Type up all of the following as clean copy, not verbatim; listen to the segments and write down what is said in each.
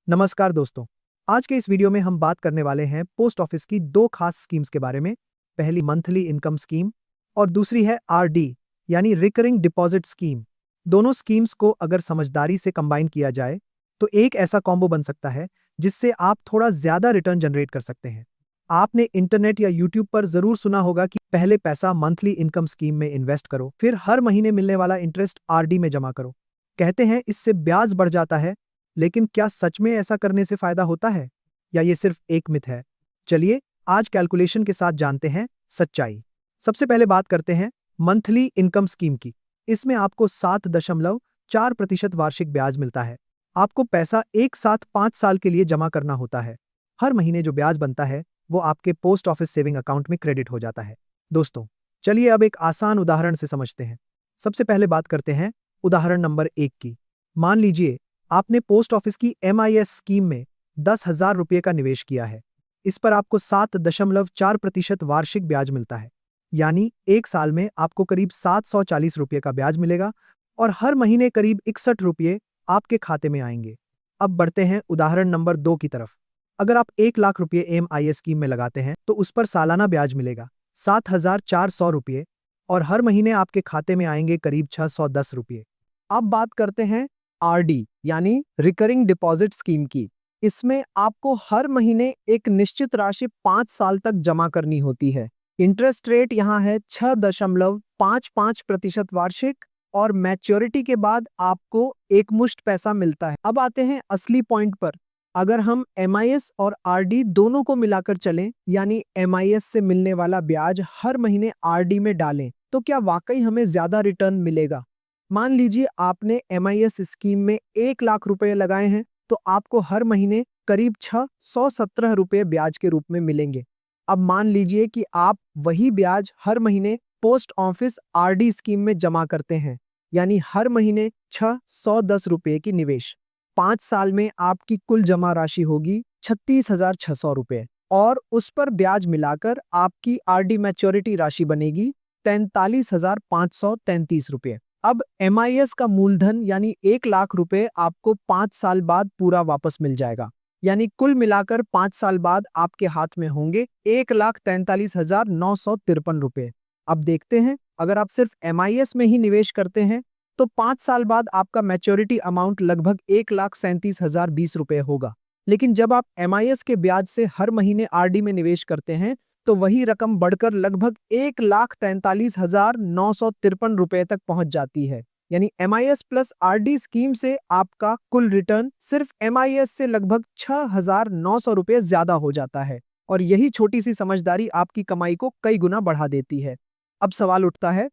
नमस्कार दोस्तों। आज के इस वीडियो में हम बात करने वाले हैं पोस्ट ऑफिस की दो खास स्कीम्स के बारे में। पहली मंथली इनकम स्कीम और दूसरी है आरडी यानी रिकरिंग डिपॉजिट स्कीम। दोनों स्कीम्स को अगर समझदारी से कंबाइन किया जाए तो एक ऐसा कॉम्बो बन सकता है जिससे आप थोड़ा ज्यादा रिटर्न जनरेट कर सकते हैं। आपने इंटरनेट या यूट्यूब पर जरूर सुना होगा कि पहले पैसा मंथली इनकम स्कीम में इन्वेस्ट करो, फिर हर महीने मिलने वाला इंटरेस्ट आरडी में जमा करो। कहते हैं इससे ब्याज बढ़ जाता है, लेकिन क्या सच में ऐसा करने से फायदा होता है या ये सिर्फ एक मिथ है? चलिए आज कैलकुलेशन के साथ जानते हैं सच्चाई। सबसे पहले बात करते हैं मंथली इनकम स्कीम की। इसमें आपको 7.4% वार्षिक ब्याज मिलता है। आपको पैसा एक साथ 5 साल के लिए जमा करना होता है। हर महीने जो ब्याज बनता है वो आपके पोस्ट ऑफिस सेविंग अकाउंट में क्रेडिट हो जाता है। दोस्तों, चलिए अब एक आसान उदाहरण से समझते हैं। सबसे पहले बात करते हैं उदाहरण नंबर 1 की। मान लीजिए आपने पोस्ट ऑफिस की MIS स्कीम में 10,000 रुपये का निवेश किया है। इस पर आपको 7.4% वार्षिक ब्याज मिलता है, यानी एक साल में आपको करीब 740 रुपये का ब्याज मिलेगा और हर महीने करीब 61 रुपये आपके खाते में आएंगे। अब बढ़ते हैं उदाहरण नंबर 2 की तरफ। अगर आप 1 लाख रुपये MIS स्कीम में लगाते हैं तो उस पर सालाना ब्याज मिलेगा 7,400 रुपये और हर महीने आपके खाते में आएंगे करीब 610 रुपये। अब बात करते हैं आरडी यानी रिकरिंग डिपॉजिट स्कीम की। इसमें आपको हर महीने एक निश्चित राशि 5 साल तक जमा करनी होती है। इंटरेस्ट रेट यहाँ है 6.55% वार्षिक और मैच्योरिटी के बाद आपको एक मुश्त पैसा मिलता है। अब आते हैं असली पॉइंट पर। अगर हम MIS और RD दोनों को मिलाकर चलें, यानी MIS से मिलने वाला ब्याज हर महीने RD में डालें, तो क्या वाकई हमें ज्यादा रिटर्न मिलेगा? मान लीजिए आपने MIS स्कीम में 1 लाख रुपए लगाए हैं, तो आपको हर महीने करीब 617 रुपये ब्याज के रूप में मिलेंगे। अब मान लीजिए कि आप वही ब्याज हर महीने पोस्ट ऑफिस RD स्कीम में जमा करते हैं, यानी हर महीने 610 रुपये की निवेश। 5 साल में आपकी कुल जमा राशि होगी 36,600 रुपये और उस पर ब्याज मिलाकर आपकी RD मैच्योरिटी राशि बनेगी 43,533 रुपये। अब MIS का मूलधन यानी 1 लाख रुपए आपको 5 साल बाद पूरा वापस मिल जाएगा, यानी कुल मिलाकर 5 साल बाद आपके हाथ में होंगे 1,43,953 रुपए। अब देखते हैं, अगर आप सिर्फ MIS में ही निवेश करते हैं तो 5 साल बाद आपका मैच्योरिटी अमाउंट लगभग 1,37,020 रुपए होगा। लेकिन जब आप MIS के ब्याज से हर महीने RD में निवेश करते हैं तो वही रकम बढ़कर लगभग 1,43,953 रुपए तक पहुंच जाती है। यानी MIS प्लस RD स्कीम से आपका कुल रिटर्न सिर्फ MIS से लगभग 6,900 रुपये ज्यादा हो जाता है और यही छोटी सी समझदारी आपकी कमाई को कई गुना बढ़ा देती है। अब सवाल उठता है,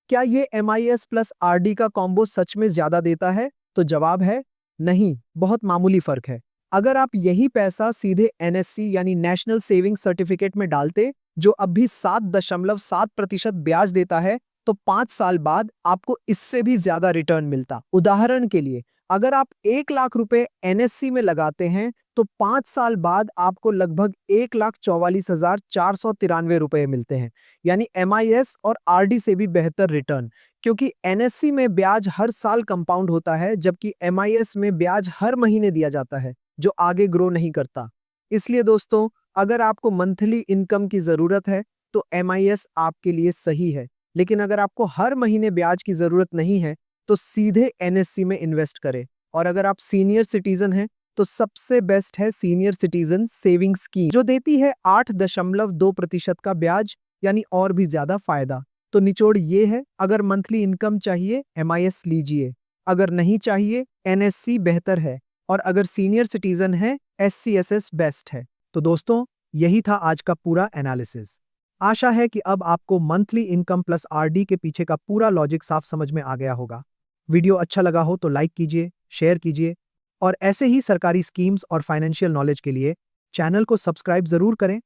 क्या ये MIS प्लस RD का कॉम्बो सच में ज्यादा देता है? तो जवाब है नहीं, बहुत मामूली फर्क है। अगर आप यही पैसा सीधे NSC यानी नेशनल सेविंग सर्टिफिकेट में डालते, जो अब भी 7.7% ब्याज देता है, तो 5 साल बाद आपको इससे भी ज्यादा रिटर्न मिलता। उदाहरण के लिए, अगर आप 1 लाख रुपए NSC में लगाते हैं तो 5 साल बाद आपको लगभग 1,44,493 रुपए मिलते हैं, यानी MIS और RD से भी बेहतर रिटर्न, क्योंकि NSC में ब्याज हर साल कंपाउंड होता है जबकि MIS में ब्याज हर महीने दिया जाता है, जो आगे ग्रो नहीं करता। इसलिए दोस्तों, अगर आपको मंथली इनकम की जरूरत है तो MIS आपके लिए सही है, लेकिन अगर आपको हर महीने ब्याज की जरूरत नहीं है तो सीधे NSC में इन्वेस्ट करें। और अगर आप सीनियर सिटीजन हैं तो सबसे बेस्ट है सीनियर सिटीजन सेविंग स्कीम, जो देती है 8.2% का ब्याज, यानी और भी ज्यादा फायदा। तो निचोड़ ये है, अगर मंथली इनकम चाहिए MIS लीजिए, अगर नहीं चाहिए NSC बेहतर है, और अगर सीनियर सिटीजन है SCSS बेस्ट है। तो दोस्तों, यही था आज का पूरा एनालिसिस। आशा है कि अब आपको मंथली इनकम प्लस RD के पीछे का पूरा लॉजिक साफ समझ में आ गया होगा। वीडियो अच्छा लगा हो तो लाइक कीजिए, शेयर कीजिए और ऐसे ही सरकारी स्कीम्स और फाइनेंशियल नॉलेज के लिए चैनल को सब्सक्राइब जरूर करें।